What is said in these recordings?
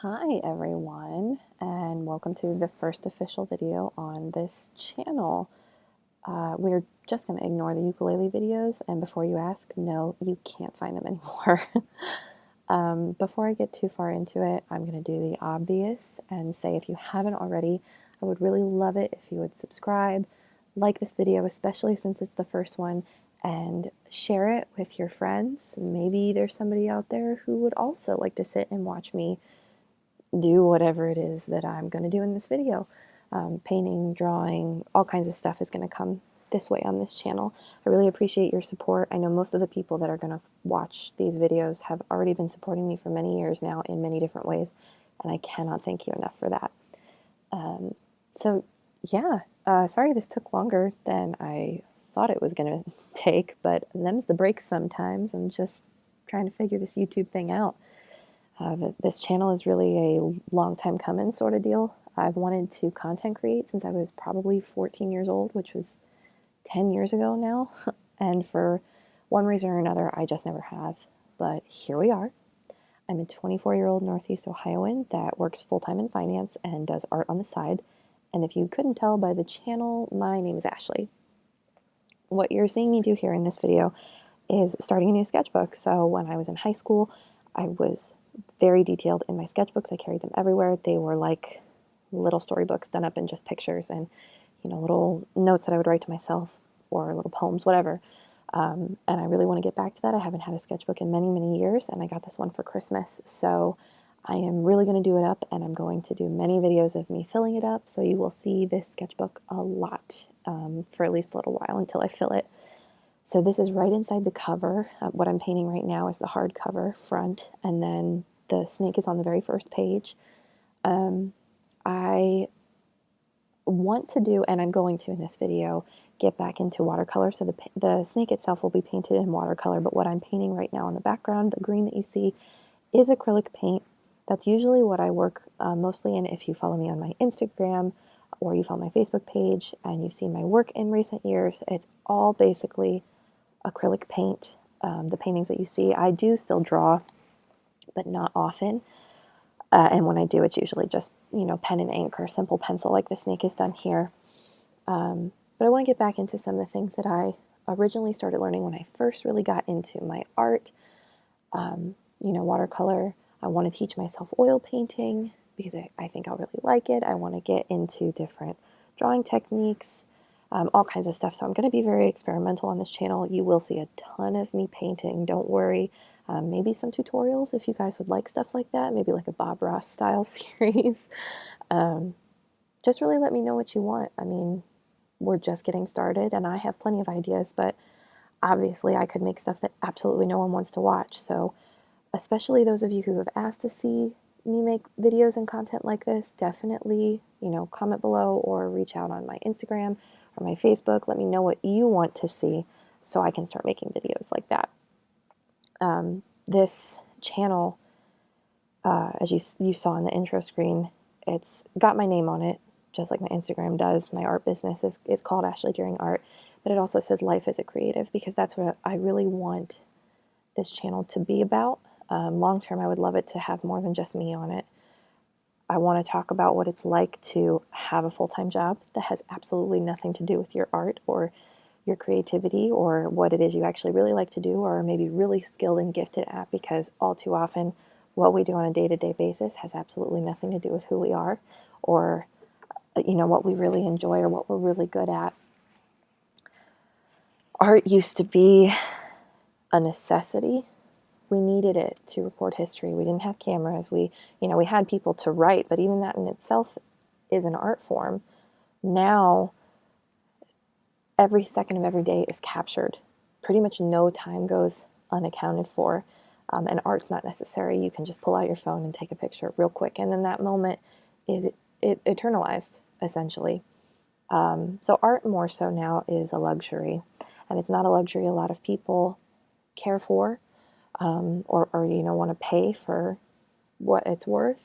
Hi everyone, and welcome to the first official video on this channel. We're just going to ignore the ukulele videos, and before you ask, no, you can't find them anymore. Before I get too far into it, I'm going to do the obvious and say if you haven't already, I would really love it if you would subscribe, like this video, especially since it's the first one, and share it with your friends. Maybe there's somebody out there who would also like to sit and watch me do whatever it is that I'm going to do in this video. Painting, drawing, all kinds of stuff is going to come this way on this channel. I really appreciate your support. I know most of the people that are going to watch these videos have already been supporting me for many years now in many different ways, and I cannot thank you enough for that. Sorry this took longer than I thought it was going to take, but them's the breaks sometimes. I'm just trying to figure this YouTube thing out. This channel is really a long time coming sort of deal. I've wanted to content create since I was probably 14 years old, which was 10 years ago now. And for one reason or another, I just never have. But here we are. I'm a 24-year-old Northeast Ohioan that works full-time in finance and does art on the side. And if you couldn't tell by the channel, my name is Ashley. What you're seeing me do here in this video is starting a new sketchbook. So when I was in high school, I was very detailed in my sketchbooks. I carried them everywhere. They were like little storybooks done up in just pictures and, little notes that I would write to myself or little poems, whatever. And I really want to get back to that. I haven't had a sketchbook in many, many years, and I got this one for Christmas. So I am really going to do it up, and I'm going to do many videos of me filling it up. So you will see this sketchbook a lot for at least a little while until I fill it. So this is right inside the cover. What I'm painting right now is the hardcover front, and then the snake is on the very first page. I want to do, and I'm going to in this video, get back into watercolor. So the snake itself will be painted in watercolor, but what I'm painting right now in the background, the green that you see, is acrylic paint. That's usually what I work mostly in. If you follow me on my Instagram or you follow my Facebook page and you've seen my work in recent years, it's all basically acrylic paint. The paintings that you see, I do still draw, but not often. And when I do, it's usually just, pen and ink or simple pencil like the snake is done here. But I want to get back into some of the things that I originally started learning when I first really got into my art. Watercolor. I want to teach myself oil painting because I think I'll really like it. I want to get into different drawing techniques, all kinds of stuff. So I'm going to be very experimental on this channel. You will see a ton of me painting. Don't worry. Maybe some tutorials if you guys would like stuff like that. Maybe like a Bob Ross style series. Just really let me know what you want. I mean, we're just getting started and I have plenty of ideas, but obviously I could make stuff that absolutely no one wants to watch. So especially those of you who have asked to see me make videos and content like this, definitely, comment below or reach out on my Instagram or my Facebook. Let me know what you want to see so I can start making videos like that. This channel, as you saw in the intro screen, it's got my name on it, just like my Instagram does. My art business is called Ashley During Art, but it also says Life as a Creative because that's what I really want this channel to be about. Long term, I would love it to have more than just me on it. I want to talk about what it's like to have a full-time job that has absolutely nothing to do with your art or your creativity or what it is you actually really like to do or maybe really skilled and gifted at, because all too often what we do on a day-to-day basis has absolutely nothing to do with who we are or what we really enjoy or what we're really good at. Art used to be a necessity. We needed it to record history. We didn't have cameras. We had people to write, but even that in itself is an art form. Now, every second of every day is captured. Pretty much no time goes unaccounted for. And art's not necessary. You can just pull out your phone and take a picture real quick. And then that moment is eternalized, essentially. So art more so now is a luxury. And it's not a luxury a lot of people care for or want to pay for what it's worth.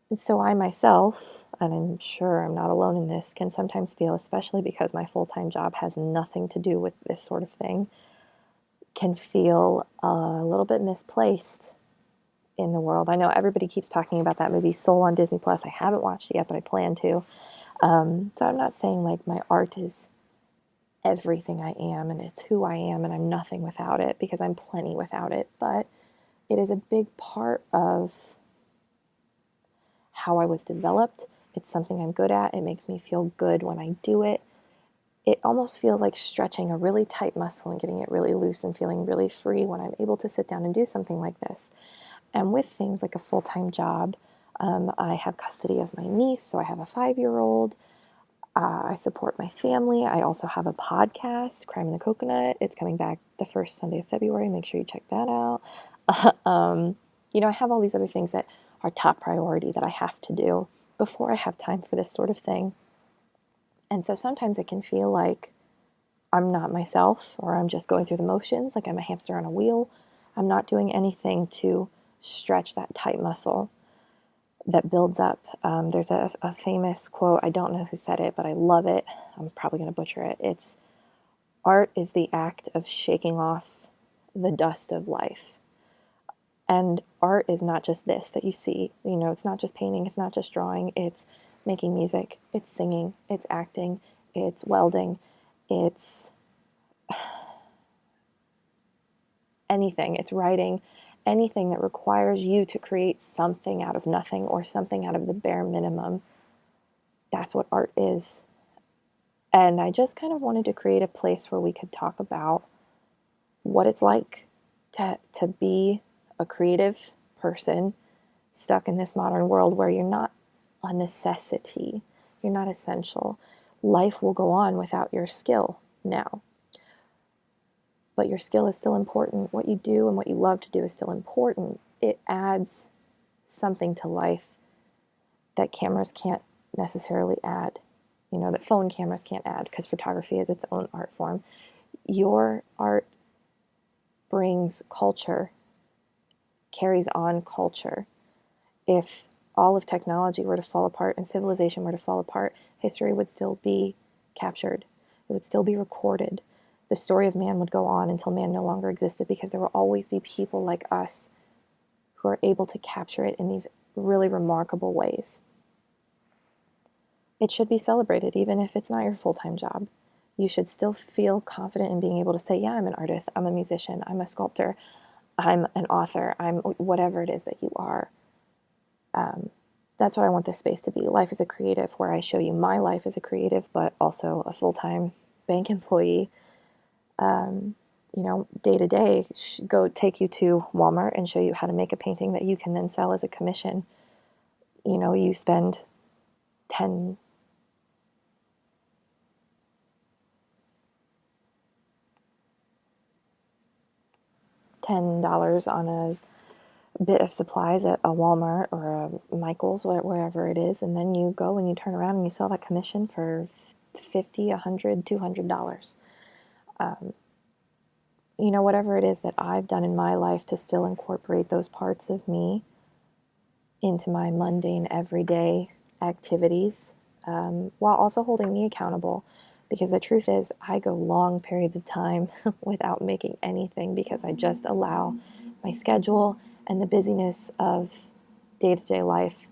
And so I myself, and I'm sure I'm not alone in this, can sometimes feel, especially because my full-time job has nothing to do with this sort of thing, can feel a little bit misplaced in the world. I know everybody keeps talking about that movie Soul on Disney Plus. I haven't watched it yet, but I plan to. So I'm not saying like my art is everything I am and it's who I am and I'm nothing without it, because I'm plenty without it, but it is a big part of how I was developed. It's something I'm good at. It makes me feel good when I do it. It almost feels like stretching a really tight muscle and getting it really loose and feeling really free when I'm able to sit down and do something like this. And with things like a full-time job, I have custody of my niece, so I have a 5-year-old. I support my family. I also have a podcast, Crime in the Coconut. It's coming back the first Sunday of February. Make sure you check that out. I have all these other things that are top priority that I have to do before I have time for this sort of thing. And so sometimes it can feel like I'm not myself, or I'm just going through the motions, like I'm a hamster on a wheel. I'm not doing anything to stretch that tight muscle that builds up. There's a famous quote, I don't know who said it, but I love it. I'm probably going to butcher it. It's, art is the act of shaking off the dust of life. And art is not just this that you see. It's not just painting, it's not just drawing, it's making music, it's singing, it's acting, it's welding, it's anything, it's writing, anything that requires you to create something out of nothing or something out of the bare minimum. That's what art is. And I just kind of wanted to create a place where we could talk about what it's like to be a creative person stuck in this modern world where you're not a necessity, you're not essential. Life will go on without your skill now. But your skill is still important. What you do and what you love to do is still important. It adds something to life that cameras can't necessarily add, that phone cameras can't add, because photography is its own art form. Your art brings culture, carries on culture. If all of technology were to fall apart and civilization were to fall apart, history would still be captured. It would still be recorded. The story of man would go on until man no longer existed, because there will always be people like us who are able to capture it in these really remarkable ways. It should be celebrated, even if it's not your full-time job. You should still feel confident in being able to say, yeah, I'm an artist, I'm a musician, I'm a sculptor, I'm an author, I'm whatever it is that you are. That's what I want this space to be. Life is a creative, where I show you my life as a creative, but also a full-time bank employee. Day to day, go take you to Walmart and show you how to make a painting that you can then sell as a commission. You spend $10 on a bit of supplies at a Walmart or a Michael's, wherever it is, and then you go and you turn around and you sell that commission for $50, $100, $200. Whatever it is that I've done in my life to still incorporate those parts of me into my mundane, everyday activities, while also holding me accountable. Because the truth is, I go long periods of time without making anything, because I just allow my schedule and the busyness of day-to-day life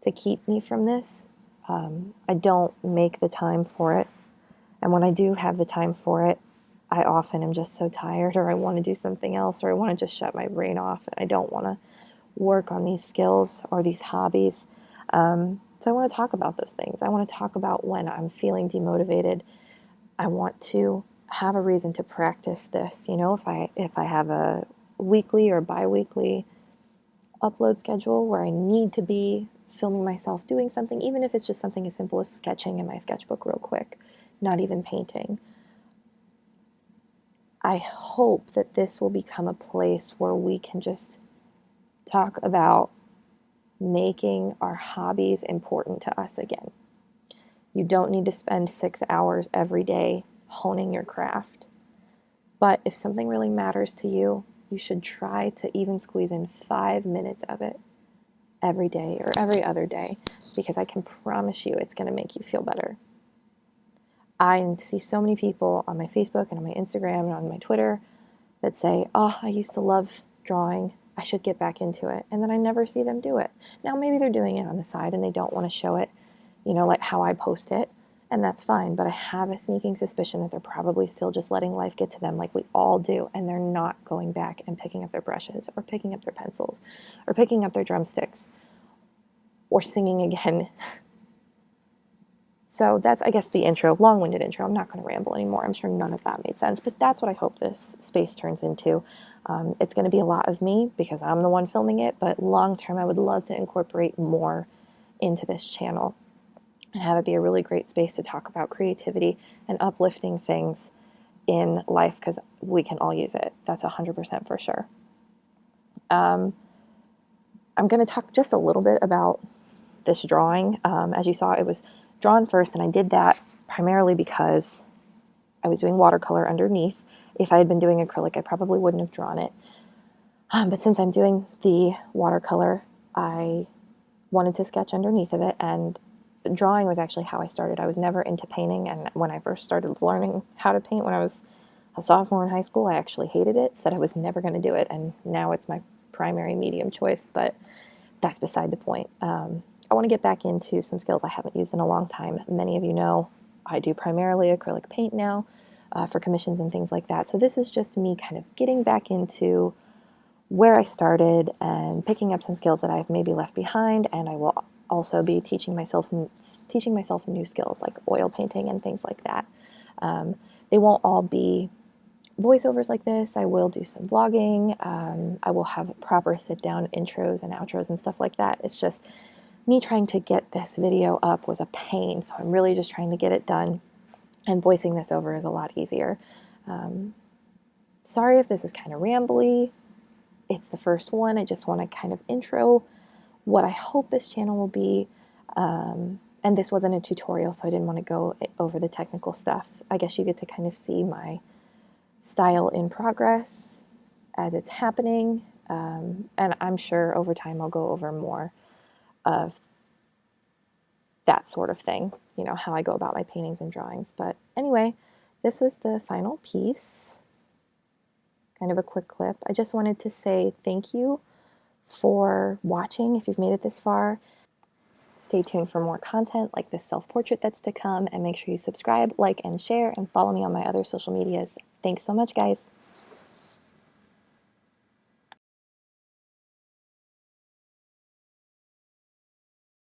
to keep me from this. I don't make the time for it. And when I do have the time for it, I often am just so tired, or I want to do something else, or I want to just shut my brain off, and I don't want to work on these skills or these hobbies. So I want to talk about those things. I want to talk about when I'm feeling demotivated. I want to have a reason to practice this. If I have a weekly or bi-weekly upload schedule where I need to be filming myself doing something, even if it's just something as simple as sketching in my sketchbook real quick, not even painting. I hope that this will become a place where we can just talk about making our hobbies important to us again. You don't need to spend 6 hours every day honing your craft. But if something really matters to you, you should try to even squeeze in 5 minutes of it every day or every other day, because I can promise you it's going to make you feel better. I see so many people on my Facebook and on my Instagram and on my Twitter that say, oh, I used to love drawing I should get back into it. And then I never see them do it. Now, maybe they're doing it on the side and they don't want to show it, like how I post it, and that's fine. But I have a sneaking suspicion that they're probably still just letting life get to them like we all do, and they're not going back and picking up their brushes or picking up their pencils or picking up their drumsticks or singing again. So that's, I guess, the intro, long-winded intro. I'm not going to ramble anymore. I'm sure none of that made sense, but that's what I hope this space turns into. It's going to be a lot of me because I'm the one filming it, but long-term, I would love to incorporate more into this channel and have it be a really great space to talk about creativity and uplifting things in life, because we can all use it. That's 100% for sure. I'm going to talk just a little bit about this drawing. As you saw, it was drawn first, and I did that primarily because I was doing watercolor underneath. If I had been doing acrylic, I probably wouldn't have drawn it. But since I'm doing the watercolor, I wanted to sketch underneath of it, and drawing was actually how I started. I was never into painting, and when I first started learning how to paint when I was a sophomore in high school, I actually hated it, said I was never going to do it, and now it's my primary medium choice, but that's beside the point. I want to get back into some skills I haven't used in a long time. Many of you know I do primarily acrylic paint now for commissions and things like that. So this is just me kind of getting back into where I started and picking up some skills that I've maybe left behind, and I will also be teaching myself new skills like oil painting and things like that. They won't all be voiceovers like this. I will do some vlogging. I will have proper sit-down intros and outros and stuff like that. It's just me trying to get this video up was a pain, so I'm really just trying to get it done, and voicing this over is a lot easier. Sorry if this is kind of rambly. It's the first one. I just want to kind of intro what I hope this channel will be. And this wasn't a tutorial, so I didn't want to go over the technical stuff. I guess you get to kind of see my style in progress as it's happening. And I'm sure over time I'll go over more of that sort of thing, how I go about my paintings and drawings. But anyway, this was the final piece. Kind of a quick clip. I just wanted to say thank you for watching if you've made it this far. Stay tuned for more content like this self-portrait that's to come, and make sure you subscribe, like, and share, and follow me on my other social medias. Thanks so much, guys.